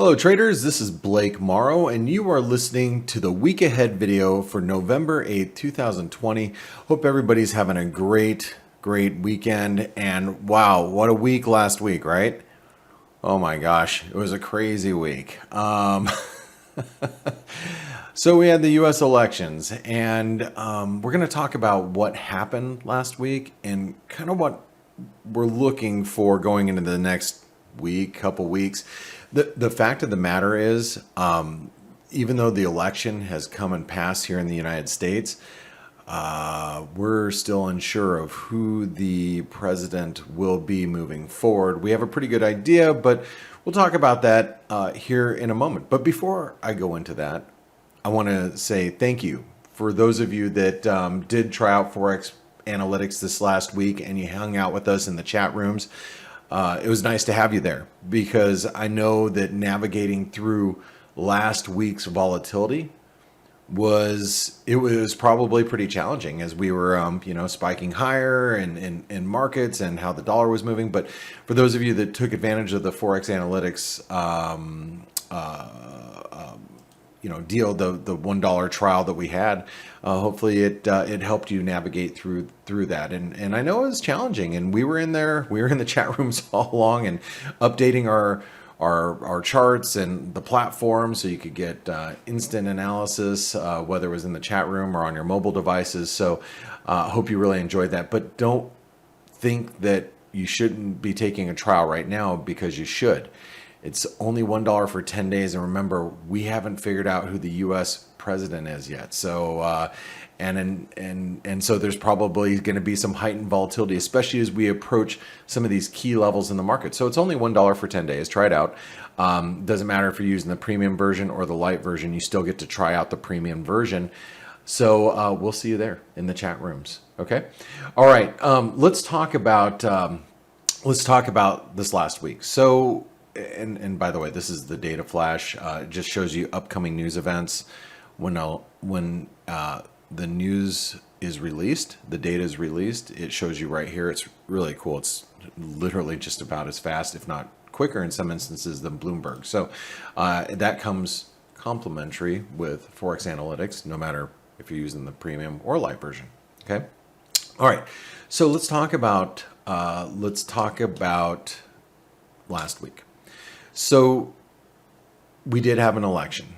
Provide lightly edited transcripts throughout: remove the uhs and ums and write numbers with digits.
Hello traders, this is Blake Morrow and you are listening to the week ahead video for November 8th, 2020. Hope everybody's having a great weekend, and wow, what a week last week, right? Oh my gosh, it was a crazy week. So we had the US elections, and we're going to talk about what happened last week and kind of what we're looking for going into the next week, couple weeks. The fact of the matter is, even though the election has come and passed here in the United States, we're still unsure of who the president will be moving forward. We have a pretty good idea, but we'll talk about that here in a moment. But before I go into that, I want to say thank you for those of you that did try out ForexAnalytix this last week and you hung out with us in the chat rooms. It was nice to have you there, because I know that navigating through last week's volatility was probably pretty challenging, as we were spiking higher in markets and how the dollar was moving. But for those of you that took advantage of the ForexAnalytix deal, the $1 trial that we had, hopefully it helped you navigate through that. And I know it was challenging, and we were in the chat rooms all along and updating our charts and the platform so you could get instant analysis, whether it was in the chat room or on your mobile devices. So hope you really enjoyed that. But don't think that you shouldn't be taking a trial right now, because you should. It's only $1 for 10 days. And remember, we haven't figured out who the U.S. president is yet. So, and so there's probably going to be some heightened volatility, especially as we approach some of these key levels in the market. So it's only $1 for 10 days. Try it out. Doesn't matter if you're using the premium version or the light version, you still get to try out the premium version. So we'll see you there in the chat rooms. Okay. All right. Let's talk about this last week. So, and by the way, this is the data flash. It just shows you upcoming news events. When the news is released, the data is released, it shows you right here. It's really cool. It's literally just about as fast, if not quicker in some instances, than Bloomberg. So that comes complimentary with ForexAnalytix, no matter if you're using the premium or light version. Okay. All right. So let's talk about last week. So we did have an election,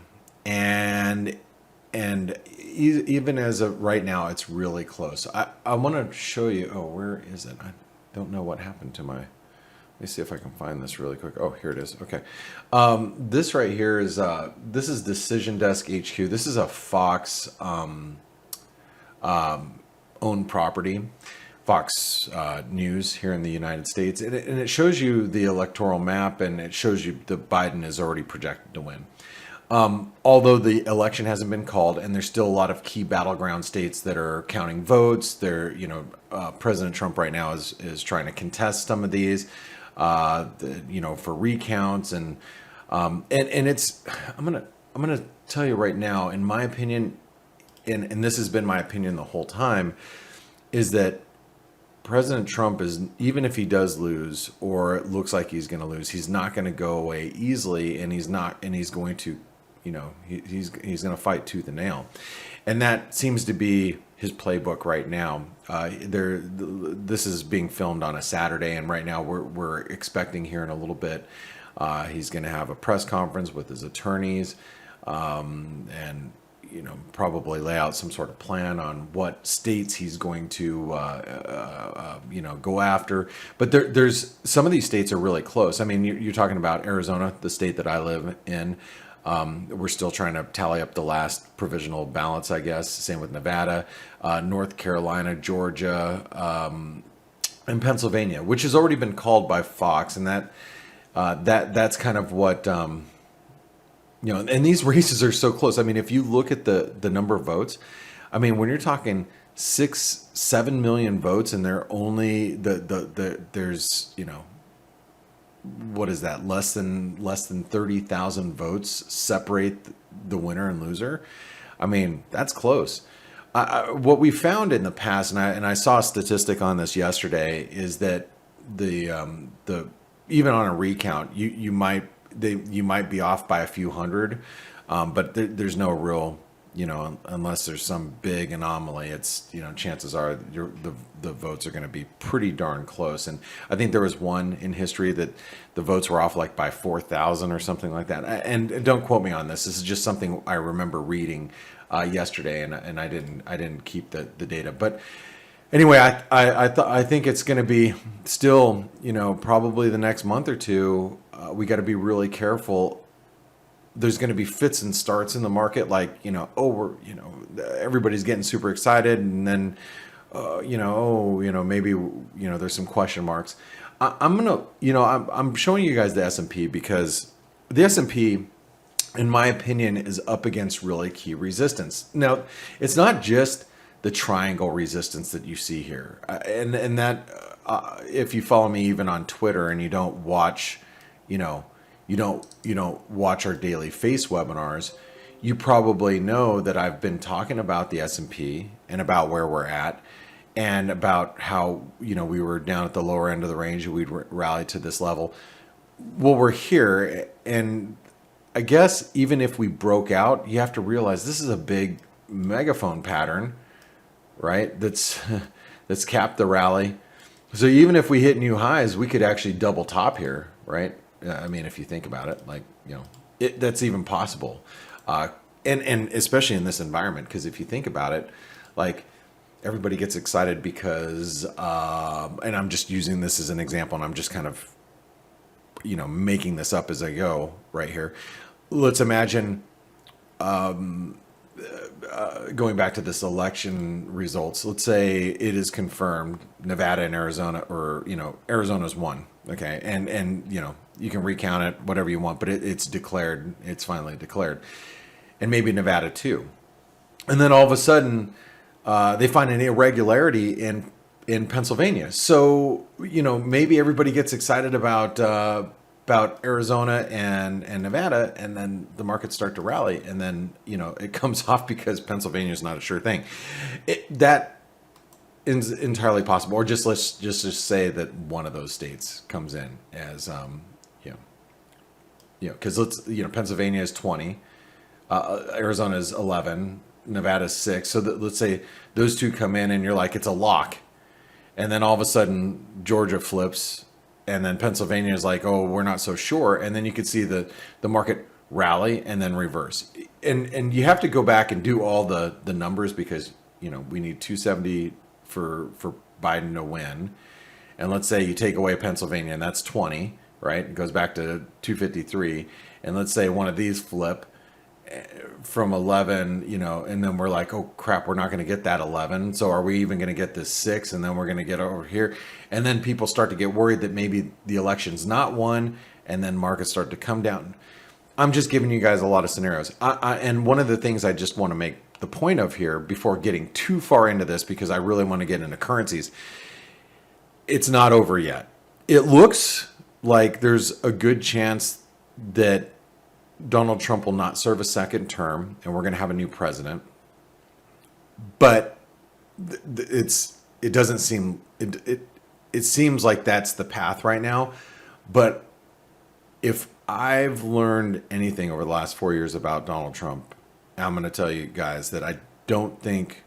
and even as of right now, it's really close. I want to show you. Oh, where is it? I don't know what happened to my. Let me see if I can find this really quick. Oh, here it is. Okay, this right here is this is Decision Desk HQ. This is a Fox owned property. Fox News here in the United States, and it shows you the electoral map, and it shows you that Biden is already projected to win. Although the election hasn't been called, and there's still a lot of key battleground states that are counting votes. President Trump right now is trying to contest some of these, for recounts, and it's I'm gonna tell you right now, in my opinion, and this has been my opinion the whole time, is that President Trump is, even if he does lose, or it looks like he's going to lose, he's not going to go away easily, and he's going to, he's going to fight tooth and nail, and that seems to be his playbook right now. This is being filmed on a Saturday, and right now we're expecting here in a little bit he's going to have a press conference with his attorneys, and probably lay out some sort of plan on what states he's going to, go after. But there's some of these states are really close. I mean, you're talking about Arizona, the state that I live in. We're still trying to tally up the last provisional ballots, I guess. Same with Nevada, North Carolina, Georgia, and Pennsylvania, which has already been called by Fox, and that's kind of what. And these races are so close. I mean, if you look at the number of votes, I mean, when you're talking 6-7 million votes, and they're only there's what is that? Less than 30,000 votes separate the winner and loser. I mean, that's close. What we found in the past, and I saw a statistic on this yesterday, is that the even on a recount, you might you might be off by a few hundred, but there's no real, unless there's some big anomaly, it's, chances are the votes are going to be pretty darn close. And I think there was one in history that the votes were off like by 4,000 or something like that. And don't quote me on this. This is just something I remember reading yesterday, and I didn't keep the data. But anyway, I think it's going to be still, probably the next month or two. We got to be really careful. There's going to be fits and starts in the market, like, everybody's getting super excited, and then, maybe, there's some question marks. I'm showing you guys the S&P because the S&P, in my opinion, is up against really key resistance. Now, it's not just the triangle resistance that you see here, and that if you follow me even on Twitter and you don't watch, you don't watch our daily F.A.C.E webinars, you probably know that I've been talking about the S&P and about where we're at, and about how, we were down at the lower end of the range and we'd rally to this level. Well, we're here, and I guess even if we broke out, you have to realize this is a big megaphone pattern, right? That's capped the rally. So even if we hit new highs, we could actually double top here, right? I mean, if you think about it, like, that's even possible. And especially in this environment, because if you think about it, like, everybody gets excited because, and I'm just using this as an example, and I'm just kind of, making this up as I go right here. Let's imagine going back to this election results. Let's say it is confirmed Nevada and Arizona, or, Arizona's won. Okay. And, you can recount it, whatever you want, but it's declared, it's finally declared, and maybe Nevada too. And then all of a sudden, they find an irregularity in Pennsylvania. So, maybe everybody gets excited about Arizona and Nevada, and then the markets start to rally, and then, it comes off because Pennsylvania is not a sure thing. That is entirely possible. Or let's just say that one of those states comes in as, because Pennsylvania is 20, Arizona is 11, Nevada is 6. So let's say those two come in, and you're like, it's a lock. And then all of a sudden Georgia flips, and then Pennsylvania is like, oh, we're not so sure. And then you could see the market rally and then reverse. And you have to go back and do all the numbers, because, we need 270 for Biden to win. And let's say you take away Pennsylvania, and that's 20, right? It goes back to 253. And let's say one of these flip from 11, and then we're like, oh crap, we're not going to get that 11. So are we even going to get this 6? And then we're going to get over here. And then people start to get worried that maybe the election's not won, and then markets start to come down. I'm just giving you guys a lot of scenarios. And one of the things I just want to make the point of here, before getting too far into this, because I really want to get into currencies, it's not over yet. It looks like there's a good chance that Donald Trump will not serve a second term, and we're going to have a new president. But it doesn't seem, it seems like that's the path right now. But if I've learned anything over the last 4 years about Donald Trump, I'm going to tell you guys that I don't think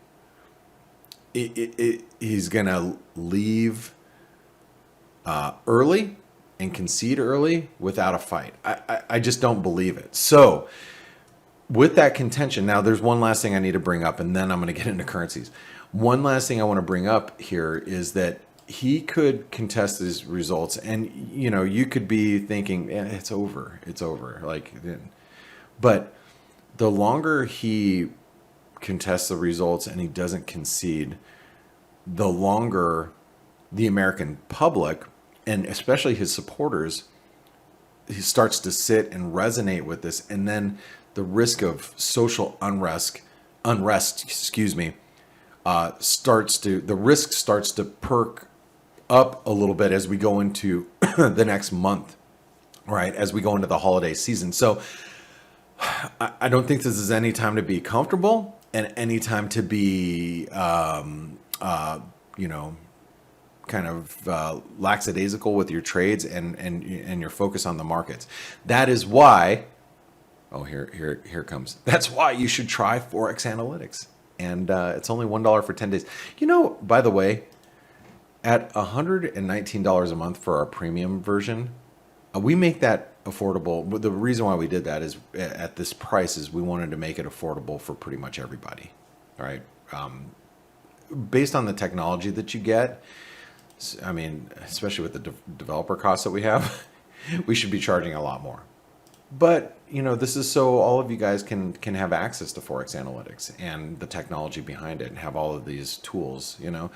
he's going to leave early and concede early without a fight. I just don't believe it. So with that contention, now there's one last thing I need to bring up, and then I'm going to get into currencies. One last thing I want to bring up here is that he could contest his results, and you could be thinking, it's over, but the longer he contests the results and he doesn't concede, the longer the American public, and especially his supporters, he starts to sit and resonate with this, and then the risk of social unrest, starts to perk up a little bit as we go into the next month, right? As we go into the holiday season. So I don't think this is any time to be comfortable, and any time to be, kind of lackadaisical with your trades and your focus on the markets. That is why, oh, here it comes. That's why you should try ForexAnalytix. And it's only $1 for 10 days. You know, by the way, at $119 a month for our premium version, we make that affordable. The reason why we did that is at this price is we wanted to make it affordable for pretty much everybody. All right. Based on the technology that you get, I mean, especially with the developer costs that we have, we should be charging a lot more. But, you know, this is so all of you guys can have access to ForexAnalytix and the technology behind it and have all of these tools, you know.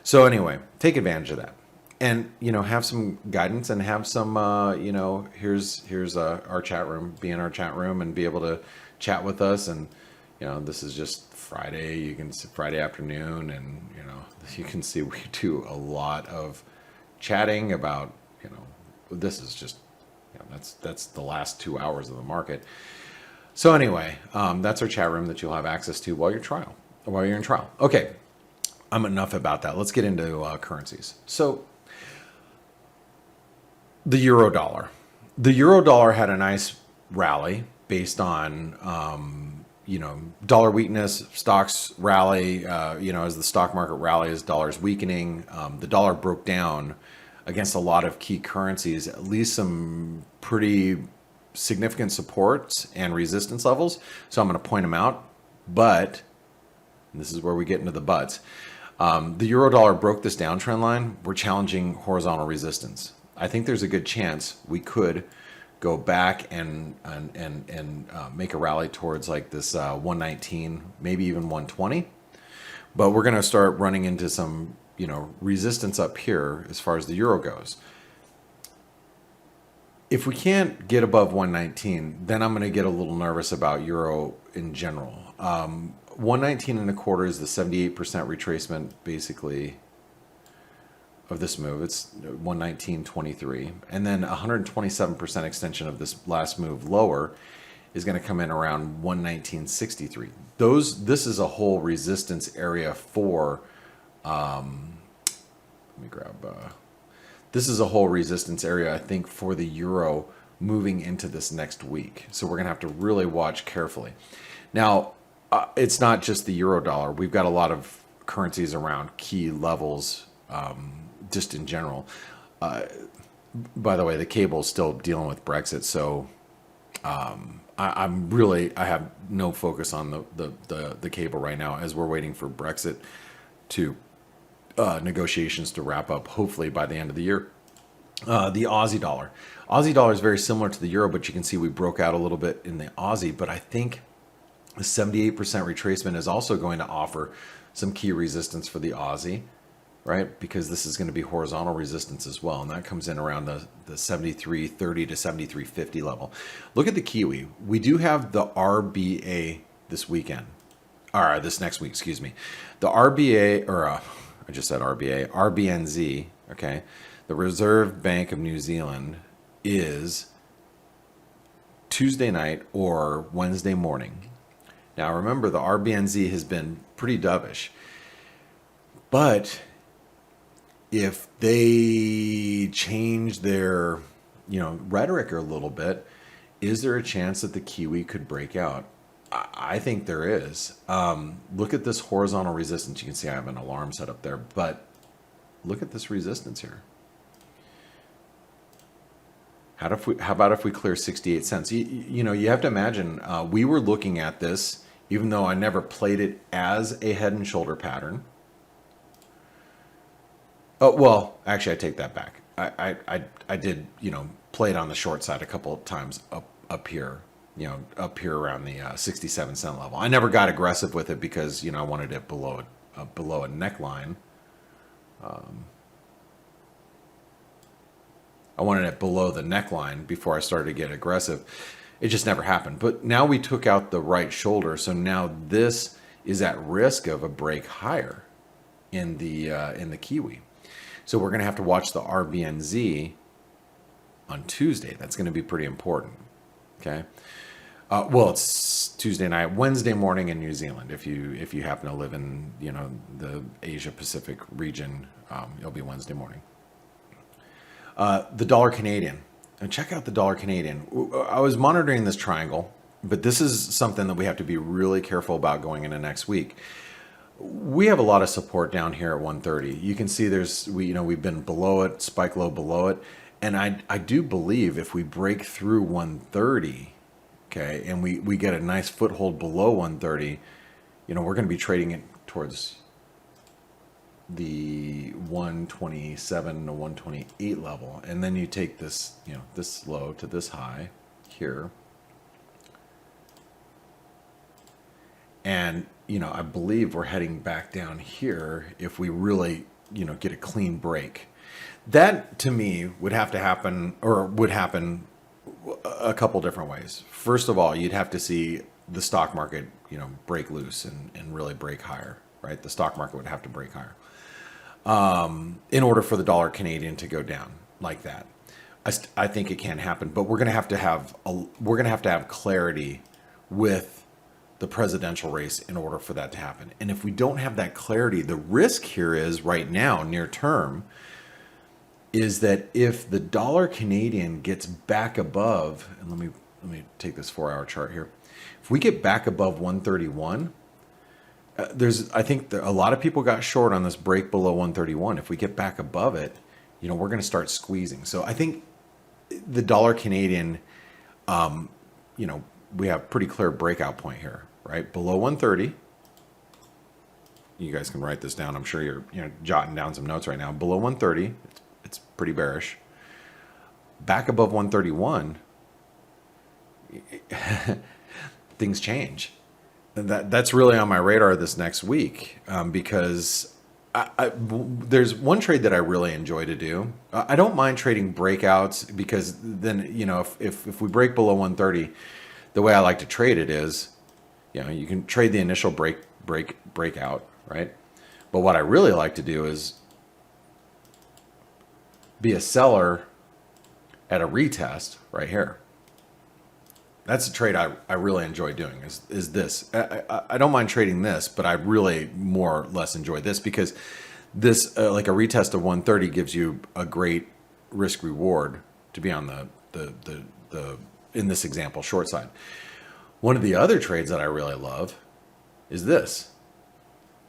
So anyway, take advantage of that. And, you know, have some guidance and have some, you know, here's our chat room, be in our chat room and be able to chat with us. And, you know, this is just Friday, you can see Friday afternoon, and, you know, you can see we do a lot of chatting about, you know, this is just, you know, that's the last 2 hours of the market. So anyway, that's our chat room that you'll have access to while you're in trial. Okay, I'm enough about that. Let's get into currencies. So the euro dollar. The euro dollar had a nice rally based on, you know, dollar weakness, stocks rally, you know, as the stock market rallies, dollars weakening. The dollar broke down against a lot of key currencies, at least some pretty significant supports and resistance levels. So I'm going to point them out, but this is where we get into the buts. The euro dollar broke this downtrend line. We're challenging horizontal resistance. I think there's a good chance we could go back and make a rally towards like this 119, maybe even 120. But we're going to start running into some, you know, resistance up here as far as the euro goes. If we can't get above 119, then I'm going to get a little nervous about euro in general. 119 and a quarter is the 78% retracement, basically, of this move. It's 119.23, and then 127% extension of this last move lower is going to come in around 119.63. This is a whole resistance area for let me grab this is a whole resistance area, I think, for the euro moving into this next week. So we're going to have to really watch carefully. Now, it's not just the euro dollar. We've got a lot of currencies around key levels, just in general. By the way, the cable is still dealing with Brexit, so I have no focus on the cable right now as we're waiting for Brexit to negotiations to wrap up, hopefully by the end of the year. The Aussie dollar. Aussie dollar is very similar to the euro, but you can see we broke out a little bit in the Aussie, but I think the 78% retracement is also going to offer some key resistance for the Aussie, right? Because this is going to be horizontal resistance as well. And that comes in around the 73.30 to 73.50 level. Look at the Kiwi. We do have the RBA this weekend, or this next week, excuse me. The RBA, or I just said RBA, RBNZ, okay? The Reserve Bank of New Zealand is Tuesday night or Wednesday morning. Now remember, the RBNZ has been pretty dovish, but if they change their, you know, rhetoric a little bit, is there a chance that the Kiwi could break out? I think there is. Look at this horizontal resistance. You can see I have an alarm set up there, but look at this resistance here. How about if we clear 68 cents? You know, you have to imagine we were looking at this, even though I never played it as a head and shoulder pattern. Oh, well, actually, I take that back. I did, you know, play it on the short side a couple of times up here, you know, up here around the 67 cent level. I never got aggressive with it because, you know, I wanted it below a neckline. I wanted it below the neckline before I started to get aggressive. It just never happened. But now we took out the right shoulder, so now this is at risk of a break higher in the Kiwi. So we're going to have to watch the RBNZ on Tuesday. That's going to be pretty important. Okay. Well, it's Tuesday night, Wednesday morning in New Zealand. If you happen to live in the Asia Pacific region, it'll be Wednesday morning. The dollar Canadian. And check out the dollar Canadian. I was monitoring this triangle, but this is something that we have to be really careful about going into next week. We have a lot of support down here at 130. You can see we've been below it, spike low below it, and I do believe if we break through 130, okay, and we get a nice foothold below 130, we're going to be trading it towards the 127 to 128 level, and then you take this this low to this high here, and I believe we're heading back down here if we really get a clean break. That to me would have to happen, or would happen a couple different ways. First of all, you'd have to see the stock market break loose and really break higher, right? The stock market would have to break higher in order for the dollar Canadian to go down like that. I think it can happen, but we're going to have clarity with the presidential race in order for that to happen. And if we don't have that clarity, the risk here is right now, near term, is that if the dollar Canadian gets back above, and let me take this 4-hour chart here. If we get back above 131, I think a lot of people got short on this break below 131. If we get back above it, we're going to start squeezing. So I think the dollar Canadian, we have pretty clear breakout point here, right? Below 130. You guys can write this down. I'm sure you're jotting down some notes right now. Below 130, it's pretty bearish. Back above 131, things change. That's really on my radar this next week because there's one trade that I really enjoy to do. I don't mind trading breakouts because then if we break below 130, the way I like to trade it is, you can trade the initial breakout, right? But what I really like to do is be a seller at a retest right here. That's a trade I really enjoy doing is this. I don't mind trading this, but I really more or less enjoy this because this, like a retest of 130 gives you a great risk reward to be on the in this example, short side. One of the other trades that I really love is this.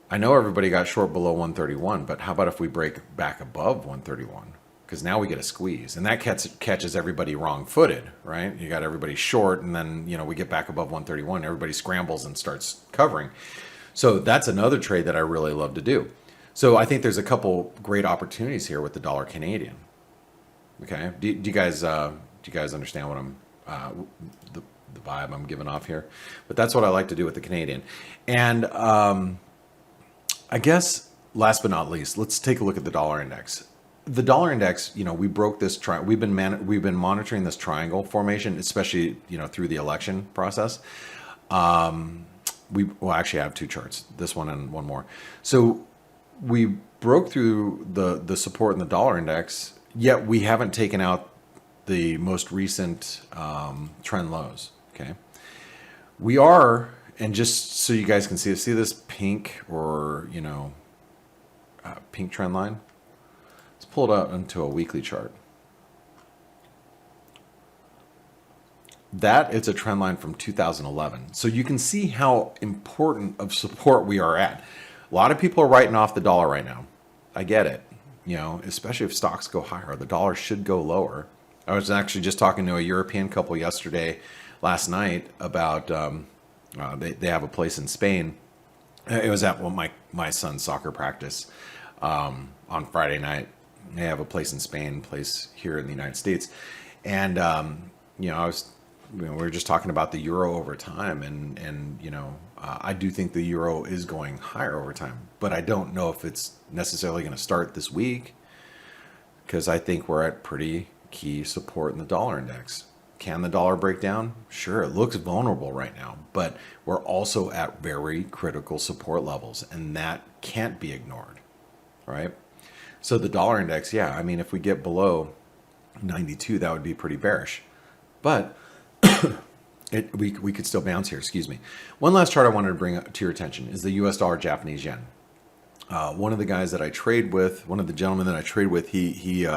I know everybody got short below 131, but how about if we break back above 131? Because now we get a squeeze, and that catches everybody wrong-footed, right? You got everybody short, and then we get back above 131, everybody scrambles and starts covering. So that's another trade that I really love to do. So I think there's a couple great opportunities here with the dollar Canadian. Okay, do you guys understand what I'm the vibe I'm giving off here? But that's what I like to do with the Canadian. And I guess last but not least, let's take a look at the dollar index. The dollar index, we broke this we've been monitoring this triangle formation, especially through the election process. We actually have two charts, this one and one more. So we broke through the support in the dollar index, yet we haven't taken out the most recent trend lows. Okay, we are, and just so you guys can see this pink or pink trend line. Let's pull it out into a weekly chart. That is a trend line from 2011. So you can see how important of support we are at. A lot of people are writing off the dollar right now. I get it. Especially if stocks go higher, the dollar should go lower. I was actually just talking to a European couple last night about they have a place in Spain. It was at my son's soccer practice on Friday night. They have a place in Spain, place here in the United States, and we were just talking about the euro over time, and I do think the euro is going higher over time, but I don't know if it's necessarily going to start this week because I think we're at pretty key support in the dollar index. Can the dollar break down? Sure, it looks vulnerable right now, but we're also at very critical support levels, and that can't be ignored, right? So the dollar index, yeah, I mean, if we get below 92, that would be pretty bearish. But we could still bounce here, excuse me. One last chart I wanted to bring to your attention is the US dollar Japanese yen. One of the guys that I trade with, one of the gentlemen that I trade with, he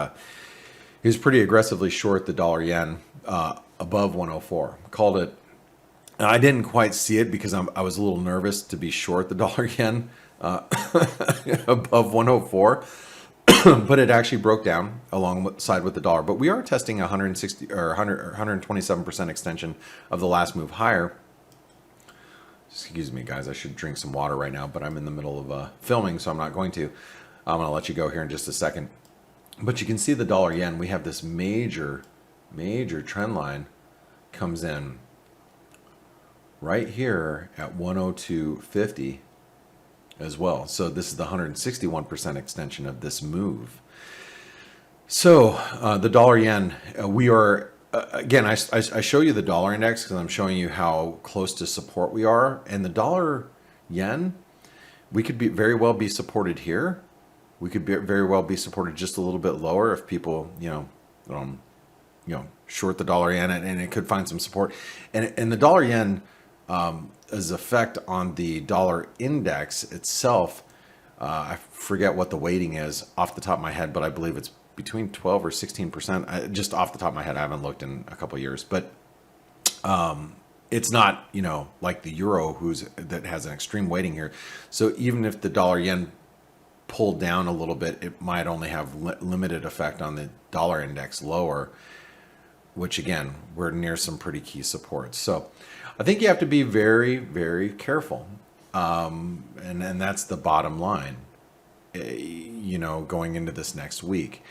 was pretty aggressively short the dollar yen above 104. Called it, and I didn't quite see it because I was a little nervous to be short the dollar yen above 104. But it actually broke down alongside with the dollar. But we are testing 160 or 127% extension of the last move higher. Excuse me, guys. I should drink some water right now, but I'm in the middle of filming, so I'm not going to. I'm going to let you go here in just a second. But you can see the dollar yen. We have this major trend line comes in right here at 102.50. as well. So this is the 161% extension of this move. So the dollar yen, we are, again, I show you the dollar index because I'm showing you how close to support we are. And the dollar yen, we could very well be supported here. We could very well be supported just a little bit lower if people, short the dollar yen, and it could find some support. And the dollar yen, as effect on the dollar index itself, I forget what the weighting is off the top of my head, but I believe it's between 12 or 16%. Just off the top of my head, I haven't looked in a couple of years, but it's not, like the euro that has an extreme weighting here. So even if the dollar yen pulled down a little bit, it might only have limited effect on the dollar index lower, which again, we're near some pretty key supports. So I think you have to be very, very careful. And that's the bottom line, going into this next week.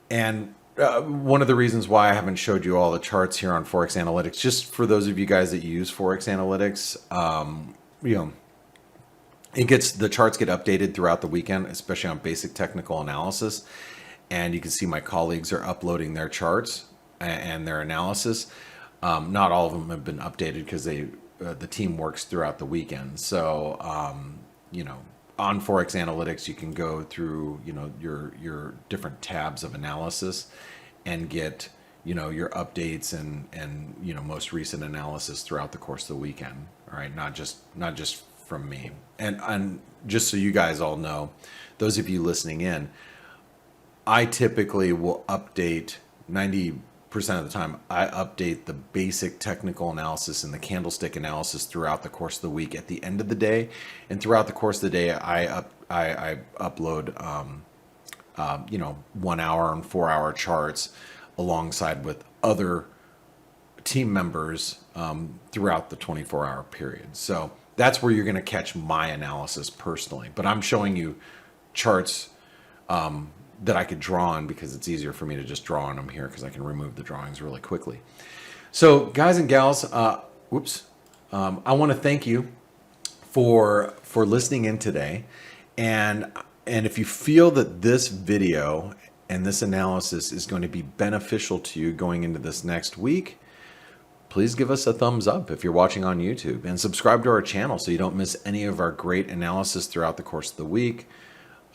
And one of the reasons why I haven't showed you all the charts here on ForexAnalytix, just for those of you guys that use ForexAnalytix, the charts get updated throughout the weekend, especially on basic technical analysis. And you can see my colleagues are uploading their charts and their analysis. Not all of them have been updated because the team works throughout the weekend. So, on ForexAnalytix, you can go through, your different tabs of analysis and get, your updates and most recent analysis throughout the course of the weekend. All right. Not just from me. And just so you guys all know, those of you listening in, I typically will update 90% of the time. I update the basic technical analysis and the candlestick analysis throughout the course of the week at the end of the day. And throughout the course of the day, I upload, 1 hour and 4 hour charts alongside with other team members throughout the 24-hour period. So that's where you're going to catch my analysis personally. But I'm showing you charts that I could draw on because it's easier for me to just draw on them here because I can remove the drawings really quickly. So guys and gals, I want to thank you for listening in today. And if you feel that this video and this analysis is going to be beneficial to you going into this next week, please give us a thumbs up if you're watching on YouTube and subscribe to our channel so you don't miss any of our great analysis throughout the course of the week.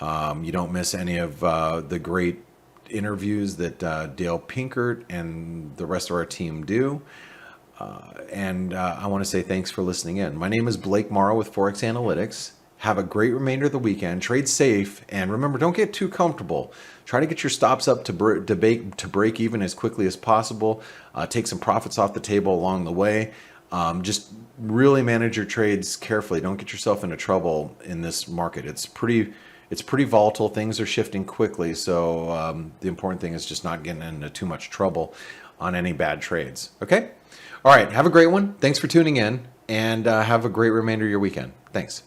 You don't miss any of the great interviews that Dale Pinkert and the rest of our team do. And I want to say thanks for listening in. My name is Blake Morrow with ForexAnalytix. Have a great remainder of the weekend. Trade safe. And remember, don't get too comfortable. Try to get your stops up to break even as quickly as possible. Take some profits off the table along the way. Just really manage your trades carefully. Don't get yourself into trouble in this market. It's pretty volatile. Things are shifting quickly. So the important thing is just not getting into too much trouble on any bad trades. Okay? All right. Have a great one. Thanks for tuning in, and have a great remainder of your weekend. Thanks.